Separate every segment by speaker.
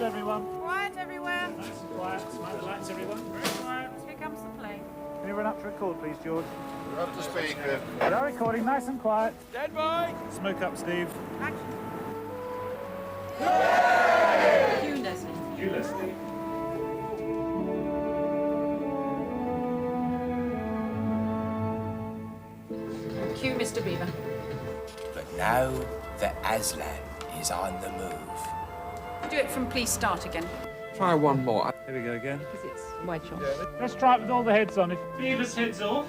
Speaker 1: everyone.
Speaker 2: Quiet everywhere.
Speaker 1: Nice and quiet. Smile the lights, everyone. Very quiet.
Speaker 2: Here comes the plane.
Speaker 1: Can you run up to record, please, George?
Speaker 3: We're up to speed, Griff.
Speaker 1: We are recording, nice and quiet.
Speaker 4: Stand by.
Speaker 1: Smoke up, Steve.
Speaker 2: Action. Cue, Leslie.
Speaker 1: You, Leslie.
Speaker 2: Cue, Mr. Beaver.
Speaker 5: But now the Aslan is on the move.
Speaker 2: Do it from please start again.
Speaker 4: Try one more.
Speaker 1: Here we go again.
Speaker 2: Because it's Watchful.
Speaker 1: Let's try it with all the heads on. If Beaver's head's off.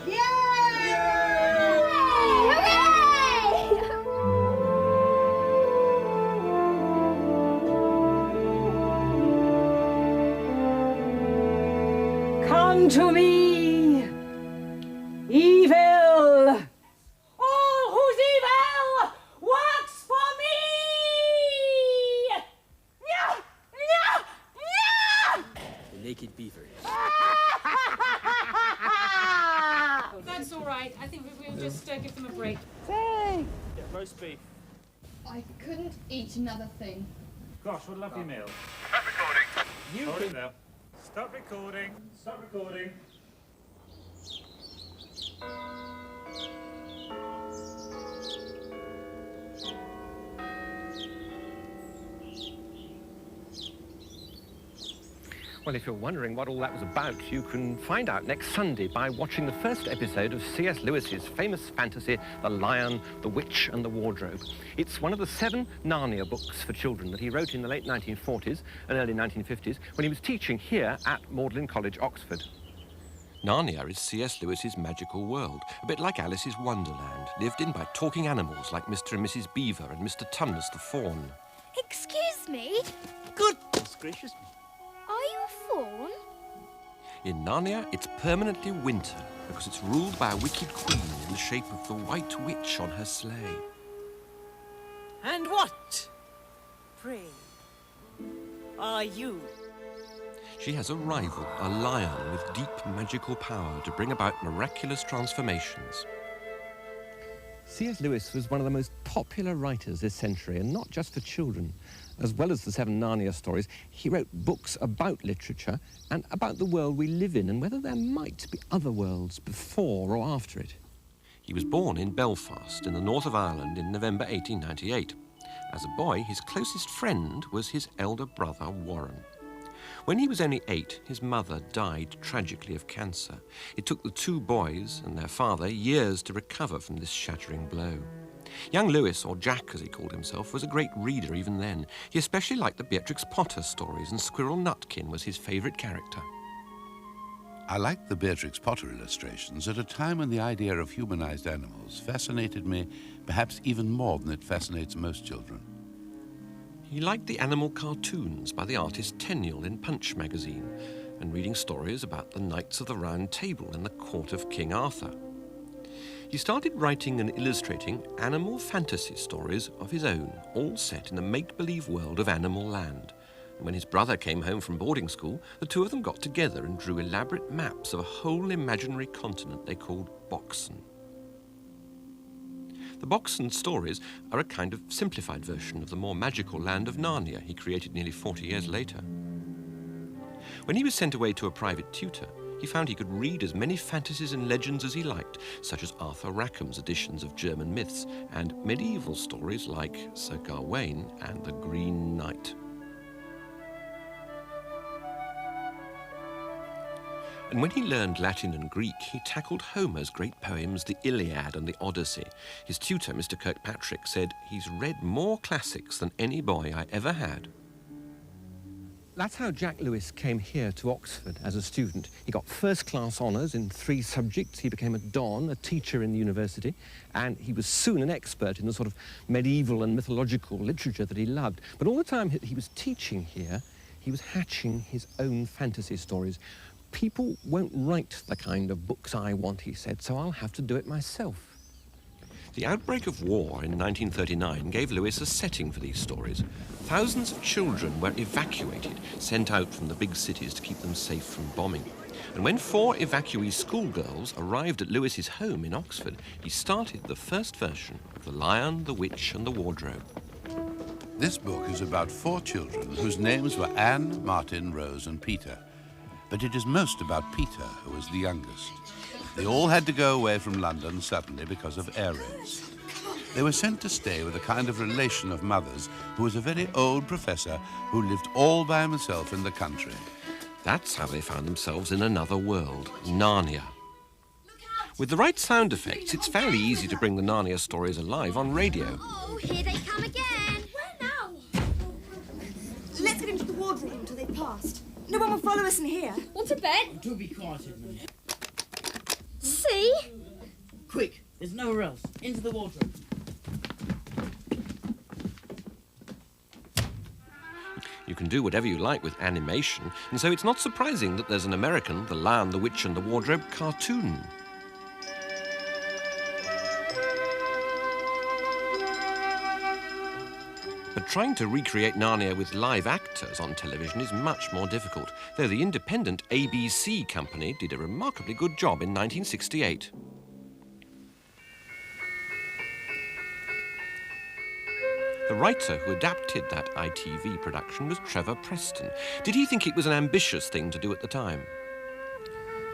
Speaker 6: Come to me, evil! All who's evil works for me! Yeah! Yeah! Yeah!
Speaker 5: The naked beaver.
Speaker 2: That's all right. I think we'll just give them a break.
Speaker 1: Yeah, roast beef.
Speaker 7: I couldn't eat another thing.
Speaker 1: Gosh, what a lovely meal.
Speaker 3: Stop recording.
Speaker 1: Hold it there. Stop recording. Stop recording.
Speaker 4: Well, if you're wondering what all that was about, you can find out next Sunday by watching the first episode of C.S. Lewis's famous fantasy, The Lion, the Witch and the Wardrobe. It's one of the 7 Narnia books for children that he wrote in the late 1940s and early 1950s when he was teaching here at Magdalen College, Oxford. Narnia is C.S. Lewis's magical world, a bit like Alice's Wonderland, lived in by talking animals like Mr. and Mrs. Beaver and Mr. Tumnus the Fawn.
Speaker 8: Excuse me,
Speaker 5: Goodness gracious me.
Speaker 8: are you a fawn?
Speaker 4: In Narnia, it's permanently winter because it's ruled by a wicked queen in the shape of the White Witch on her sleigh.
Speaker 6: And what, pray, are you?
Speaker 4: She has a rival, a lion with deep magical power to bring about miraculous transformations. C.S. Lewis was one of the most popular writers this century, and not just for children. As well as the 7 Narnia stories, he wrote books about literature and about the world we live in and whether there might be other worlds before or after it. He was born in Belfast, in the north of Ireland, in November 1898. As a boy, his closest friend was his elder brother, Warren. When he was only 8, his mother died tragically of cancer. It took the 2 boys and their father years to recover from this shattering blow. Young Lewis, or Jack as he called himself, was a great reader even then. He especially liked the Beatrix Potter stories, and Squirrel Nutkin was his favourite character.
Speaker 9: I liked the Beatrix Potter illustrations at a time when the idea of humanized animals fascinated me perhaps even more than it fascinates most children.
Speaker 4: He liked the animal cartoons by the artist Tenniel in Punch magazine, and reading stories about the Knights of the Round Table and the court of King Arthur. He started writing and illustrating animal fantasy stories of his own, all set in the make-believe world of Animal Land. And when his brother came home from boarding school, the 2 of them got together and drew elaborate maps of a whole imaginary continent they called Boxen. The Boxen stories are a kind of simplified version of the more magical land of Narnia he created nearly 40 years later. When he was sent away to a private tutor, he found he could read as many fantasies and legends as he liked, such as Arthur Rackham's editions of German myths and medieval stories like Sir Gawain and the Green Knight. And when he learned Latin and Greek, he tackled Homer's great poems, the Iliad and the Odyssey. His tutor, Mr. Kirkpatrick, said he's read more classics than any boy I ever had. That's how Jack Lewis came here to Oxford as a student. He got first-class honours in 3 subjects. He became a don, a teacher in the university, and he was soon an expert in the sort of medieval and mythological literature that he loved. But all the time he was teaching here, he was hatching his own fantasy stories. People won't write the kind of books I want, he said, so I'll have to do it myself. The outbreak of war in 1939 gave Lewis a setting for these stories. Thousands of children were evacuated, sent out from the big cities to keep them safe from bombing. And when 4 evacuee schoolgirls arrived at Lewis's home in Oxford, he started the first version of The Lion, the Witch and the Wardrobe.
Speaker 9: This book is about 4 children whose names were Anne, Martin, Rose, and Peter. But it is most about Peter, who was the youngest. They all had to go away from London suddenly because of air raids. They were sent to stay with a kind of relation of mother's who was a very old professor who lived all by himself in the country.
Speaker 4: That's how they found themselves in another world, Narnia. With the right sound effects, it's fairly easy to bring the Narnia stories alive on radio.
Speaker 8: Oh, here they come again. Where now?
Speaker 6: Let's get into the wardroom until they've passed. No one will follow us in here.
Speaker 8: Want to bed?
Speaker 10: Do be quiet, Edmund.
Speaker 8: See?
Speaker 10: Quick, there's nowhere else. Into the wardrobe.
Speaker 4: You can do whatever you like with animation, and so it's not surprising that there's an American The Lion, the Witch and the Wardrobe cartoon. But trying to recreate Narnia with live actors on television is much more difficult, though the independent ABC company did a remarkably good job in 1968. The writer who adapted that ITV production was Trevor Preston. Did he think it was an ambitious thing to do at the time?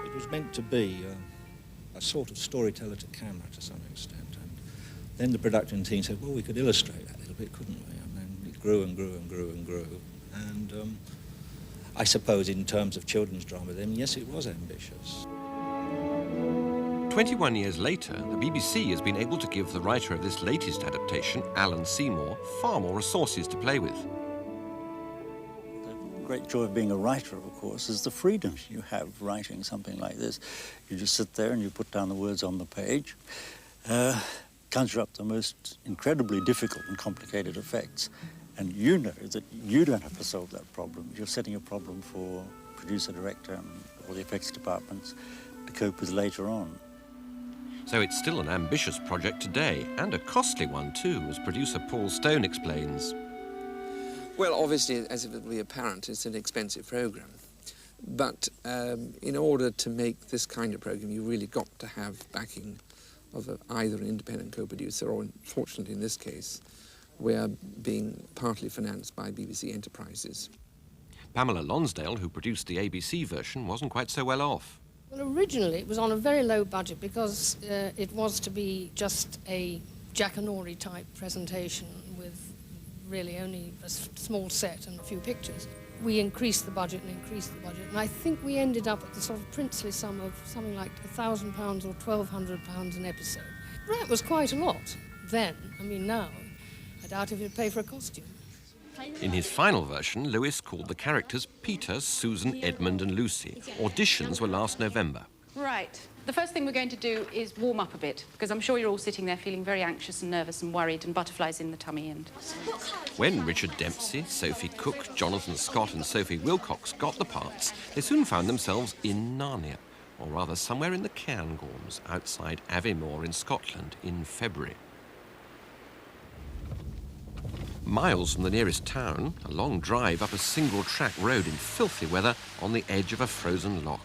Speaker 11: It was meant to be a sort of storyteller to camera to some extent. And then the production team said, well, we could illustrate that a little bit, couldn't we? And then it grew and grew and grew and grew. And I suppose in terms of children's drama then, yes, it was ambitious.
Speaker 4: 21 years later, the BBC has been able to give the writer of this latest adaptation, Alan Seymour, far more resources to play with.
Speaker 12: The great joy of being a writer, of course, is the freedom you have writing something like this. You just sit there and you put down the words on the page, conjure up the most incredibly difficult and complicated effects, and you know that you don't have to solve that problem. You're setting a problem for producer, director, and all the effects departments to cope with later on.
Speaker 4: So it's still an ambitious project today, and a costly one too, as producer Paul Stone explains.
Speaker 13: Well, obviously, as it will be apparent, it's an expensive programme. But in order to make this kind of programme, you really got to have backing of either an independent co-producer or, unfortunately in this case, we're being partly financed by BBC Enterprises.
Speaker 4: Pamela Lonsdale, who produced the ABC version, wasn't quite so well off.
Speaker 14: Well, originally it was on a very low budget because it was to be just a Jackanory type presentation with really only a small set and a few pictures. We increased the budget, and I think we ended up at the sort of princely sum of something like £1,000 or £1,200 an episode. That was quite a lot then. I mean, now, I doubt if it'd pay for a costume.
Speaker 4: In his final version, Lewis called the characters Peter, Susan, Edmund and Lucy. Auditions were last November.
Speaker 15: Right. The first thing we're going to do is warm up a bit, because I'm sure you're all sitting there feeling very anxious and nervous and worried and butterflies in the tummy and...
Speaker 4: When Richard Dempsey, Sophie Cook, Jonathan Scott and Sophie Wilcox got the parts, they soon found themselves in Narnia, or rather somewhere in the Cairngorms outside Aviemore in Scotland in February. Miles from the nearest town, a long drive up a single-track road in filthy weather on the edge of a frozen loch.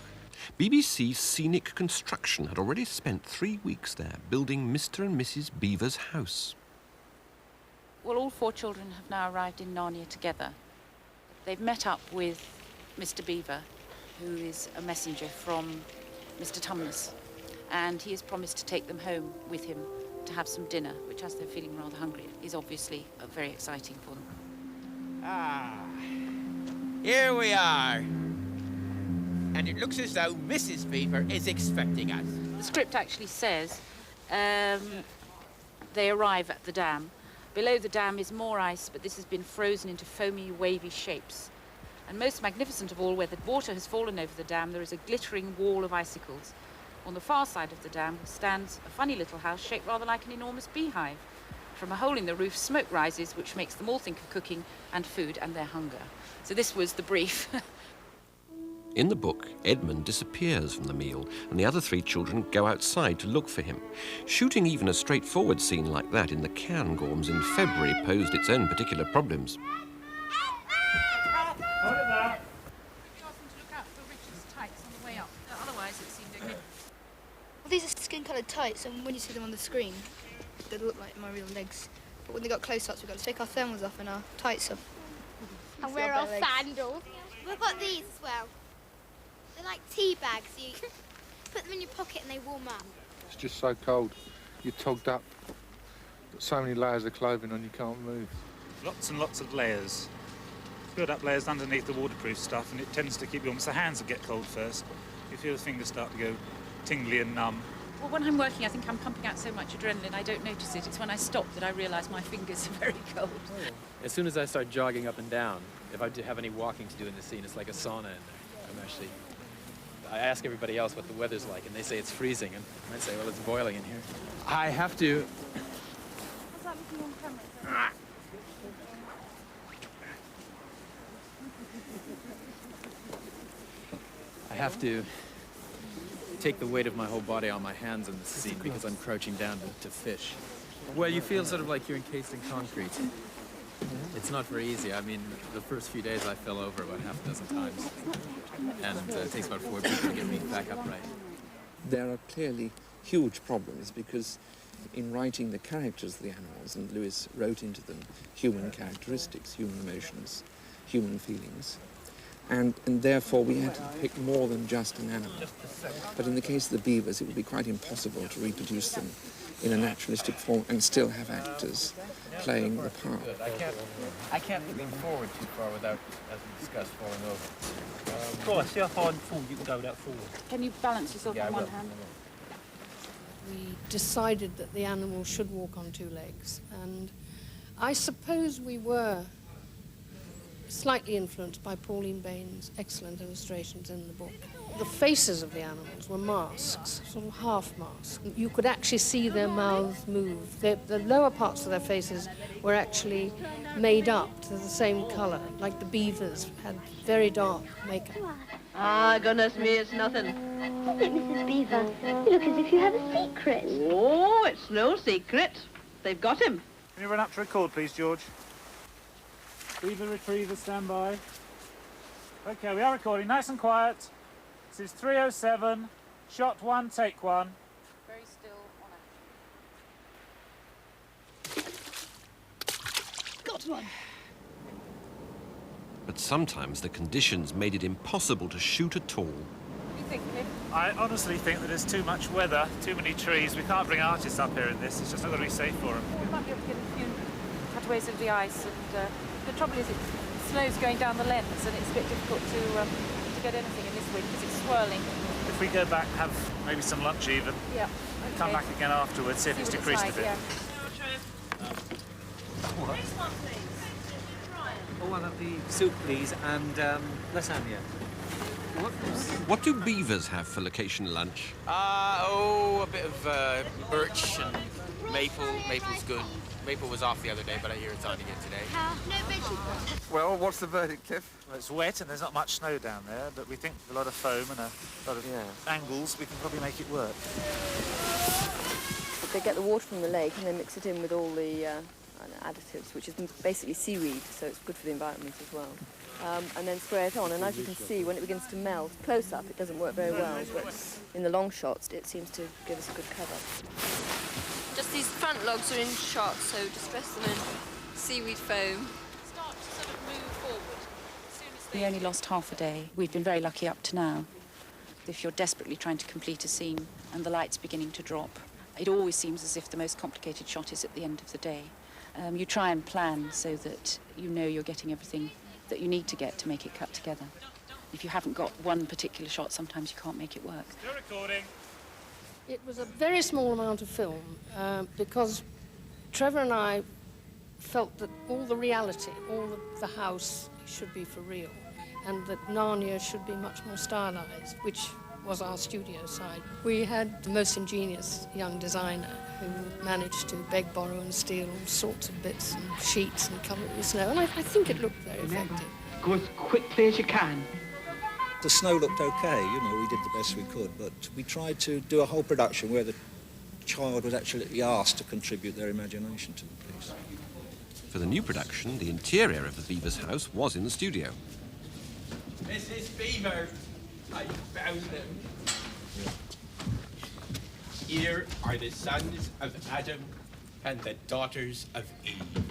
Speaker 4: BBC Scenic Construction had already spent 3 weeks there building Mr. and Mrs. Beaver's house.
Speaker 15: Well, all 4 children have now arrived in Narnia together. They've met up with Mr. Beaver, who is a messenger from Mr. Tumnus, and he has promised to take them home with him to have some dinner, which, as they're feeling rather hungry, is obviously very exciting for them.
Speaker 16: Ah, here we are. And it looks as though Mrs. Beaver is expecting us.
Speaker 15: The script actually says they arrive at the dam. Below the dam is more ice, but this has been frozen into foamy, wavy shapes. And most magnificent of all, where the water has fallen over the dam, there is a glittering wall of icicles. On the far side of the dam stands a funny little house shaped rather like an enormous beehive. From a hole in the roof, smoke rises, which makes them all think of cooking and food and their hunger. So this was the brief.
Speaker 4: In the book, Edmund disappears from the meal, and the other 3 children go outside to look for him. Shooting even a straightforward scene like that in the Cairngorms in February posed its own particular problems.
Speaker 7: These are skin-coloured tights, and when you see them on the screen, they look like my real legs.
Speaker 17: But when they got close-ups, we've got to take our thermals off and our tights off.
Speaker 8: And wear our sandals. We've got these as well. They're like tea bags. You put them in your pocket and they warm up.
Speaker 18: It's just so cold. You're togged up. Got so many layers of clothing on, you can't move.
Speaker 1: Lots and lots of layers. Build up layers underneath the waterproof stuff, and it tends to keep you warm. So the hands will get cold first. You feel the fingers start to go tingly and numb.
Speaker 15: Well, when I'm working, I think I'm pumping out so much adrenaline, I don't notice it. It's when I stop that I realise my fingers are very cold.
Speaker 19: As soon as I start jogging up and down, if I have any walking to do in the scene, it's like a sauna in there. I ask everybody else what the weather's like, and they say it's freezing, and I say, well, it's boiling in here. I have to...
Speaker 15: What's that looking on camera?
Speaker 19: I have to take the weight of my whole body on my hands in this scene because I'm crouching down to fish. Well, you feel sort of like you're encased in concrete. It's not very easy. I mean, the first few days I fell over about half a dozen times. And it takes about 4 people to get me back upright.
Speaker 13: There are clearly huge problems because in writing the characters of the animals, and Lewis wrote into them human characteristics, human emotions, human feelings, and therefore we had to pick more than just an animal. But in the case of the beavers, it would be quite impossible to reproduce them in a naturalistic form and still have actors playing the part.
Speaker 19: I can't put them forward too far without, as we discussed, falling over.
Speaker 1: Go on, see how far forward you can go without falling.
Speaker 15: Can you balance yourself on one hand?
Speaker 14: We decided that the animal should walk on 2 legs, and I suppose we were slightly influenced by Pauline Bain's excellent illustrations in the book. The faces of the animals were masks, sort of half masks. You could actually see their mouths move. The lower parts of their faces were actually made up to the same colour, like the beavers had very dark makeup.
Speaker 6: Ah, goodness me, it's nothing.
Speaker 8: I think, Mrs. Beaver, you look as if you have a secret.
Speaker 6: Oh, it's no secret. They've got him.
Speaker 1: Can you run up to record, please, George? Beaver retriever, stand by. OK, we are recording. Nice and quiet. This is 307. Shot 1, take 1.
Speaker 15: Very still on
Speaker 7: Got one.
Speaker 4: But sometimes the conditions made it impossible to shoot at all.
Speaker 15: What do you think, Cliff?
Speaker 1: I honestly think that there's too much weather, too many trees. We can't bring artists up here in this. It's just not going to be safe for them.
Speaker 15: We might be able to get a few cutaways of the ice, and the trouble is snow's going down the lens, and it's a bit difficult to get anything in this wind because it's swirling.
Speaker 1: If we go back, have maybe some lunch even.
Speaker 15: Yeah.
Speaker 1: Okay. Come back again afterwards, see if it's decreased a bit.
Speaker 15: Yeah.
Speaker 10: Next one, please. Oh, one of the soup, please, and lasagna.
Speaker 4: What do beavers have for location lunch?
Speaker 16: A bit of birch and maple. Maple's good. Maple was off the other day, but I hear it's on again today.
Speaker 8: No vegetables.
Speaker 18: Well, what's the verdict, Cliff?
Speaker 1: Well, it's wet and there's not much snow down there, but we think with a lot of foam and a lot of angles, we can probably make it work.
Speaker 20: They get the water from the lake and they mix it in with all the additives, which is basically seaweed, so it's good for the environment as well. And then spray it on, and as you can see, when it begins to melt, close up, it doesn't work very well, but in the long shots, it seems to give us a good cover.
Speaker 21: Just these front logs are in shot, so just dress them in seaweed foam.
Speaker 15: Start to sort of move forward. We only lost half a day. We've been very lucky up to now. If you're desperately trying to complete a scene and the light's beginning to drop, it always seems as if the most complicated shot is at the end of the day. You try and plan so that you know you're getting everything that you need to get to make it cut together. If you haven't got one particular shot, sometimes you can't make it work.
Speaker 1: Still recording.
Speaker 14: It was a very small amount of film because Trevor and I felt that all the reality, all the house should be for real, and that Narnia should be much more stylized, which was our studio side. We had the most ingenious young designer who managed to beg, borrow and steal all sorts of bits and sheets and cover it with snow, and I think it looked very effective.
Speaker 10: Go as quickly as you can.
Speaker 11: The snow looked okay, you know, we did the best we could, but we tried to do a whole production where the child was actually asked to contribute their imagination to the piece.
Speaker 4: For the new production, the interior of the Beaver's house was in the studio.
Speaker 16: Mrs. Beaver, I found them. Here are the sons of Adam and the daughters of Eve.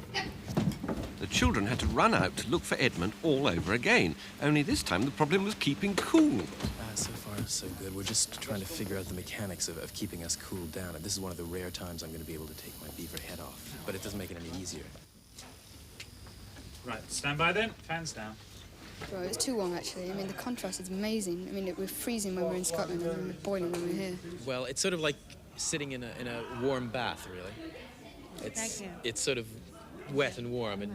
Speaker 4: The children had to run out to look for Edmund all over again, only this time the problem was keeping cool.
Speaker 19: So far, so good. We're just trying to figure out the mechanics of keeping us cooled down, and this is one of the rare times I'm going to be able to take my beaver head off. But it doesn't make it any easier.
Speaker 1: Right, stand by then. Fans down.
Speaker 17: Well, it's too warm, actually. I mean, the contrast is amazing. I mean, we're freezing when we're in Scotland and we're boiling when we're here.
Speaker 19: Well, it's sort of like sitting in a warm bath, really. It's sort of wet and warm, and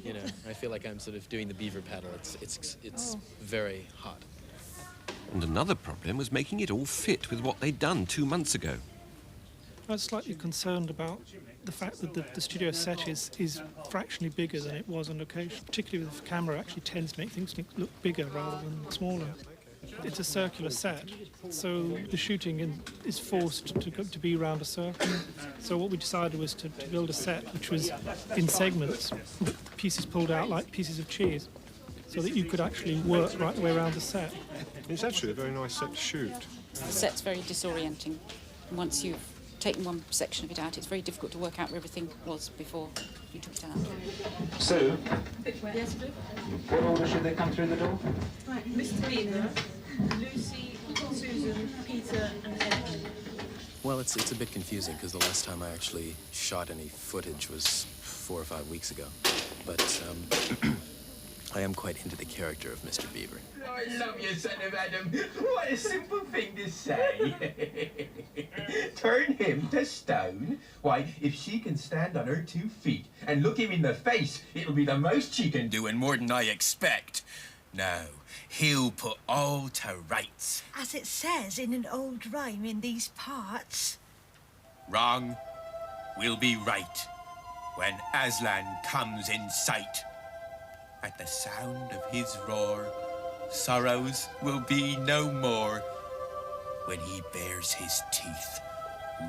Speaker 19: you know, I feel like I'm sort of doing the beaver paddle. It's very hot.
Speaker 4: And another problem was making it all fit with what they'd done 2 months ago.
Speaker 2: I was slightly concerned about the fact that the studio set is fractionally bigger than it was on location, particularly with the camera actually tends to make things look bigger rather than smaller. It's a circular set, so the shooting is forced to be around a circle. So what we decided was to build a set which was in segments, pieces pulled out like pieces of cheese, so that you could actually work right the way around the set.
Speaker 18: It's actually a very nice set to shoot.
Speaker 15: The set's very disorienting. Once you've taken one section of it out, it's very difficult to work out where everything was before you took it out.
Speaker 1: Sue?
Speaker 6: Yes, please.
Speaker 1: What order should they come through the door?
Speaker 6: Right, Mr. Beaver, Lucy, Susan, Peter, and Edmund.
Speaker 19: Well, it's a bit confusing because the last time I actually shot any footage was 4 or 5 weeks ago. But I am quite into the character of Mr. Beaver.
Speaker 16: I love you, son of Adam. What a simple thing to say. Turn him to stone? Why, if she can stand on her 2 feet and look him in the face, it'll be the most she can do and more than I expect. No, he'll put all to rights.
Speaker 22: As it says in an old rhyme in these parts.
Speaker 16: Wrong. We'll be right when Aslan comes in sight. At the sound of his roar, sorrows will be no more. When he bares his teeth,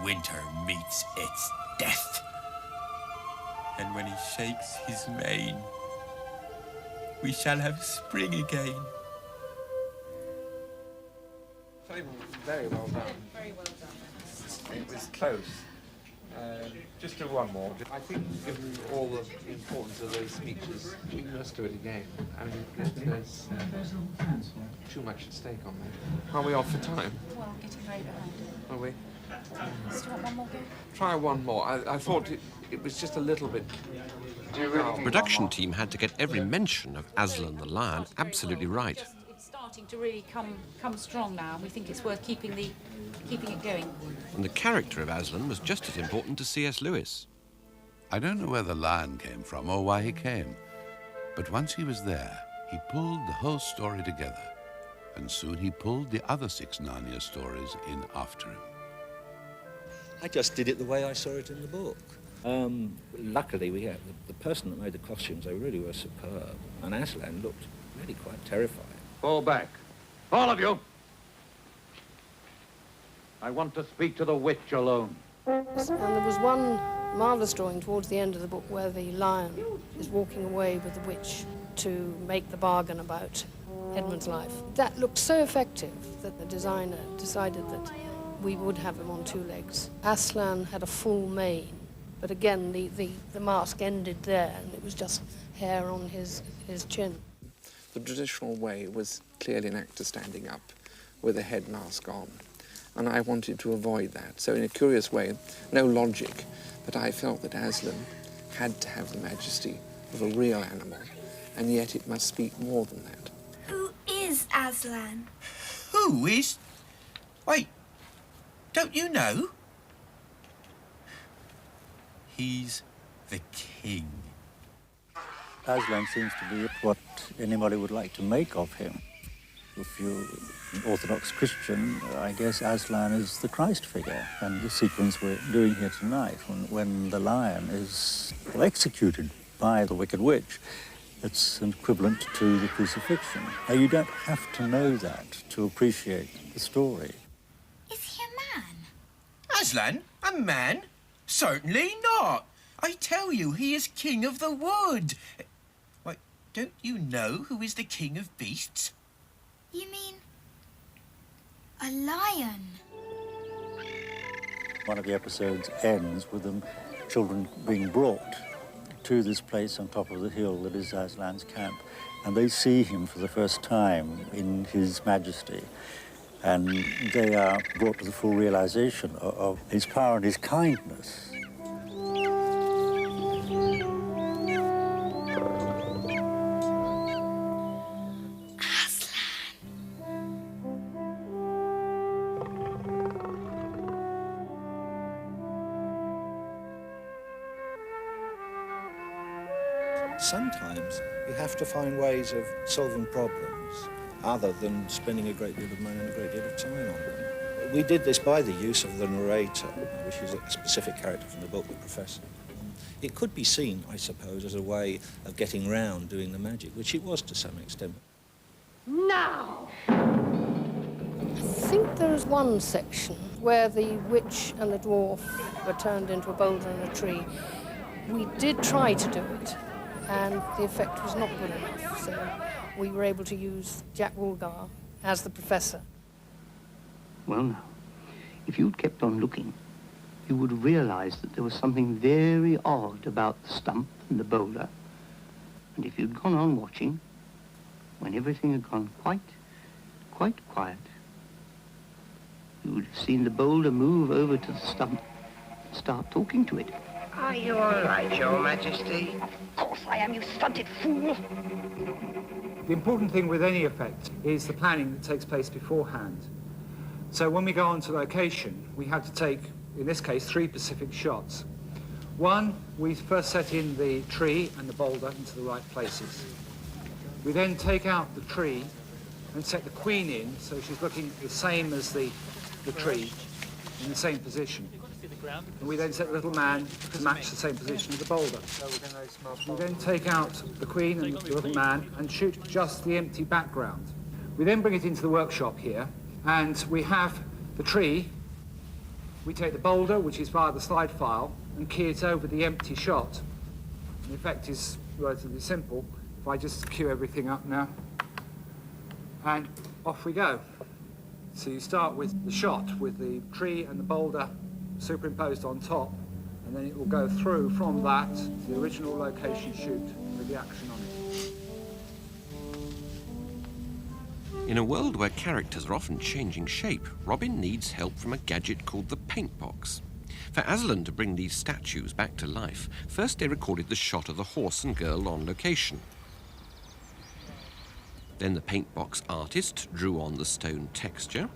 Speaker 16: winter meets its death. And when he shakes his mane, we shall have spring again.
Speaker 18: Very well done.
Speaker 15: Very well done.
Speaker 18: It was close. Just do one more. I think, given all the importance of those speeches, we must do it again. I mean, there's too much at stake on that. Are we off for time?
Speaker 15: Well, getting very behind.
Speaker 18: Are we?
Speaker 15: Do you want one more go?
Speaker 18: Try one more. I thought it was just a little bit...
Speaker 4: The production team had to get every mention of Aslan the lion absolutely right.
Speaker 15: It's starting to really come strong now, and we think it's worth keeping it going.
Speaker 4: And the character of Aslan was just as important to C.S. Lewis.
Speaker 9: I don't know where the lion came from or why he came, but once he was there, he pulled the whole story together, and soon he pulled the other 6 Narnia stories in after him.
Speaker 11: I just did it the way I saw it in the book. Luckily, we had the person that made the costumes, they really were superb, and Aslan looked really quite terrifying.
Speaker 23: Fall back. All of you! I want to speak to the witch alone.
Speaker 14: And there was one marvellous drawing towards the end of the book where the lion is walking away with the witch to make the bargain about Edmund's life. That looked so effective that the designer decided that we would have him on 2 legs. Aslan had a full mane, but again, the mask ended there, and it was just hair on his chin.
Speaker 13: The traditional way was clearly an actor standing up with a head mask on. And I wanted to avoid that. So in a curious way, no logic, but I felt that Aslan had to have the majesty of a real animal, and yet it must speak more than that.
Speaker 22: Who is Aslan?
Speaker 16: Who is? Wait, don't you know? He's the king.
Speaker 12: Aslan seems to be what anybody would like to make of him. If you're an Orthodox Christian, I guess Aslan is the Christ figure. And the sequence we're doing here tonight, when the lion is executed by the Wicked Witch, it's an equivalent to the crucifixion. Now, you don't have to know that to appreciate the story.
Speaker 22: Is he a man?
Speaker 16: Aslan? A man? Certainly not. I tell you, he is king of the wood. Why, don't you know who is the king of beasts?
Speaker 22: You mean a lion?
Speaker 12: One of the episodes ends with them children being brought to this place on top of the hill that is Aslan's camp, and they see him for the first time in his majesty, and they are brought to the full realization of his power and his kindness.
Speaker 11: Sometimes you have to find ways of solving problems other than spending a great deal of money and a great deal of time on them. We did this by the use of the narrator, which is a specific character from the book, the Professor. It could be seen, I suppose, as a way of getting round doing the magic, which it was to some extent.
Speaker 14: Now! I think there is one section where the witch and the dwarf were turned into a boulder and a tree. We did try to do it, and the effect was not good enough, so we were able to use Jack Woolgar as the Professor.
Speaker 3: Well, now, if you'd kept on looking, you would realize that there was something very odd about the stump and the boulder. And if you'd gone on watching, when everything had gone quite quiet, you would have seen the boulder move over to the stump and start talking to it.
Speaker 5: Are you all right, Your Majesty?
Speaker 3: Of course I am, you stunted fool.
Speaker 7: The important thing with any effect is the planning that takes place beforehand. So when we go on to location, we have to take, in this case, 3 specific shots. One, we first set in the tree and the boulder into the right places. We then take out the tree and set the queen in so she's looking the same as the tree in the same position. And we then set the little man to match the same position as the boulder. We then take out the queen and the little man and shoot just the empty background. We then bring it into the workshop here, and we have the tree. We take the boulder, which is via the slide file, and key it over the empty shot. The effect is relatively simple. If I just cue everything up now, and off we go. So you start with the shot with the tree and the boulder superimposed on top, and then it will go through from that to the original location shoot with the action on it.
Speaker 4: In a world where characters are often changing shape, Robin needs help from a gadget called the paint box. For Aslan to bring these statues back to life, first they recorded the shot of the horse and girl on location. Then the paint box artist drew on the stone texture.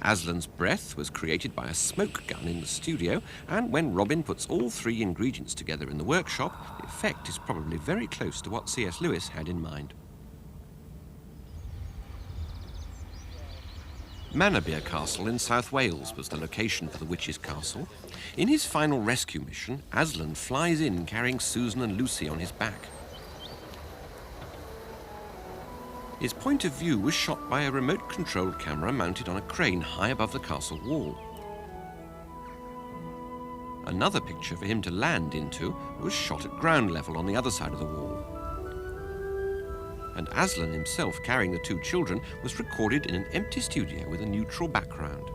Speaker 4: Aslan's breath was created by a smoke gun in the studio, and when Robin puts all 3 ingredients together in the workshop, the effect is probably very close to what C.S. Lewis had in mind. Manorbier Castle in South Wales was the location for the witch's castle. In his final rescue mission, Aslan flies in carrying Susan and Lucy on his back. His point of view was shot by a remote-controlled camera mounted on a crane high above the castle wall. Another picture for him to land into was shot at ground level on the other side of the wall. And Aslan himself, carrying the 2 children, was recorded in an empty studio with a neutral background.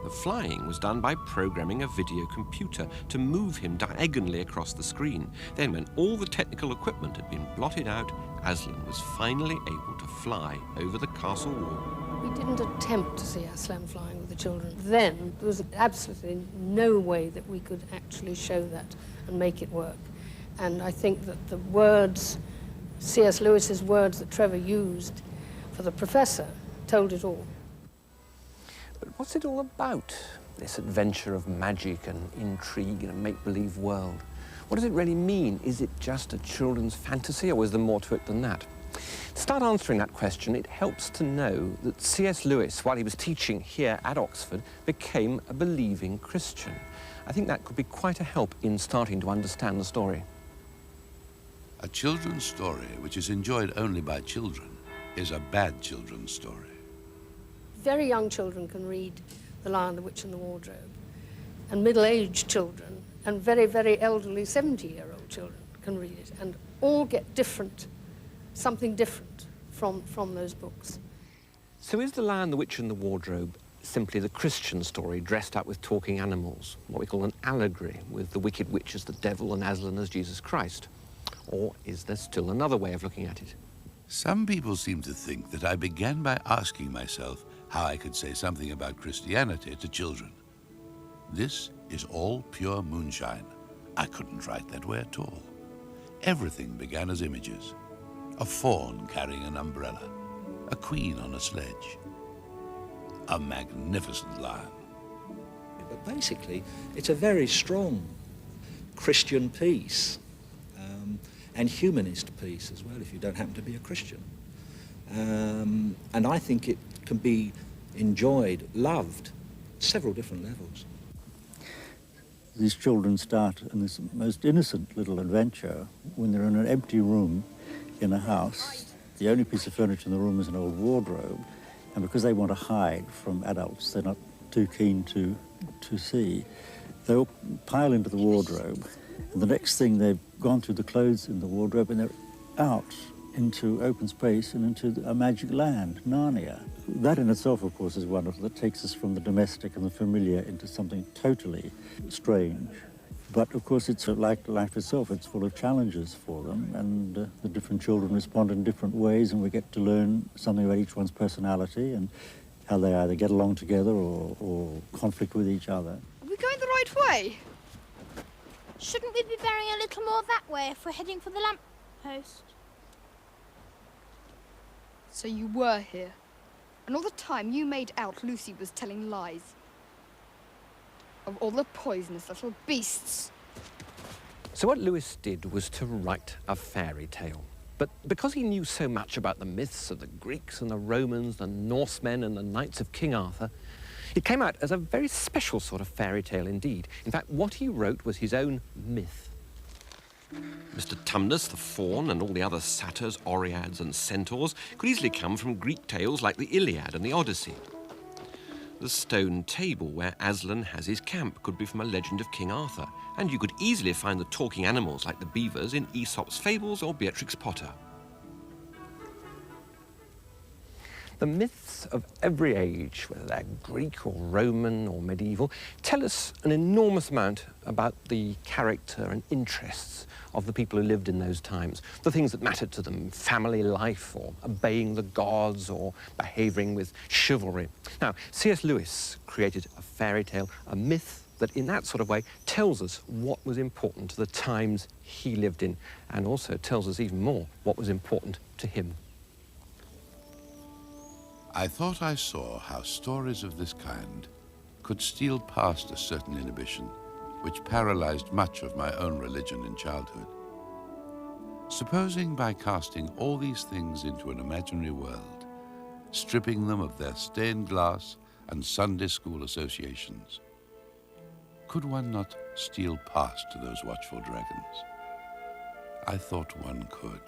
Speaker 4: The flying was done by programming a video computer to move him diagonally across the screen. Then, when all the technical equipment had been blotted out, Aslan was finally able to fly over the castle wall.
Speaker 14: We didn't attempt to see Aslan flying with the children. Then there was absolutely no way that we could actually show that and make it work. And I think that the words, C.S. Lewis's words that Trevor used for the Professor, told it all.
Speaker 24: But what's it all about, this adventure of magic and intrigue in a make-believe world? What does it really mean? Is it just a children's fantasy, or is there more to it than that? To start answering that question, it helps to know that C.S. Lewis, while he was teaching here at Oxford, became a believing Christian. I think that could be quite a help in starting to understand the story.
Speaker 9: A children's story which is enjoyed only by children is a bad children's story.
Speaker 14: Very young children can read The Lion, the Witch and the Wardrobe, and middle-aged children and very, very elderly 70-year-old children can read it, and all get something different from those books.
Speaker 4: So is The Lion, the Witch and the Wardrobe
Speaker 24: simply the Christian story dressed up with talking animals, what we call an allegory, with the wicked witch as the devil and Aslan as Jesus Christ? Or is there still another way of looking at it?
Speaker 9: Some people seem to think that I began by asking myself how I could say something about Christianity to children. This is all pure moonshine. I couldn't write that way at all. Everything began as images. A faun carrying an umbrella, a queen on a sledge, a magnificent lion.
Speaker 11: But basically, it's a very strong Christian piece, and humanist piece as well, if you don't happen to be a Christian. And I think it can be enjoyed, loved, several different levels.
Speaker 12: These children start in this most innocent little adventure when they're in an empty room in a house. The only piece of furniture in the room is an old wardrobe, and because they want to hide from adults, they're not too keen to see, they'll pile into the wardrobe, and the next thing they've gone through the clothes in the wardrobe and they're out into open space and into a magic land, Narnia. That in itself, of course, is wonderful. That takes us from the domestic and the familiar into something totally strange. But, of course, it's like life itself. It's full of challenges for them, and the different children respond in different ways, and we get to learn something about each one's personality and how they either get along together or conflict with each other.
Speaker 8: Are we going the right way? Shouldn't we be bearing a little more that way if we're heading for the lamp post?
Speaker 17: So you were here, and all the time you made out Lucy was telling lies. Of all the poisonous little beasts.
Speaker 24: So what Lewis did was to write a fairy tale. But because he knew so much about the myths of the Greeks and the Romans, the Norsemen and the knights of King Arthur, it came out as a very special sort of fairy tale indeed. In fact, what he wrote was his own myth. Mr. Tumnus, the faun, and all the other satyrs, oreads and centaurs could easily come from Greek tales like the Iliad and the Odyssey. The stone table where Aslan has his camp could be from a legend of King Arthur, and you could easily find the talking animals like the beavers in Aesop's Fables or Beatrix Potter. The myths of every age, whether they're Greek or Roman or medieval, tell us an enormous amount about the character and interests of the people who lived in those times, the things that mattered to them, family life or obeying the gods or behaving with chivalry. Now, C.S. Lewis created a fairy tale, a myth that in that sort of way tells us what was important to the times he lived in, and also tells us even more what was important to him.
Speaker 9: I thought I saw how stories of this kind could steal past a certain inhibition which paralyzed much of my own religion in childhood. Supposing by casting all these things into an imaginary world, stripping them of their stained glass and Sunday school associations, could one not steal past to those watchful dragons? I thought one could.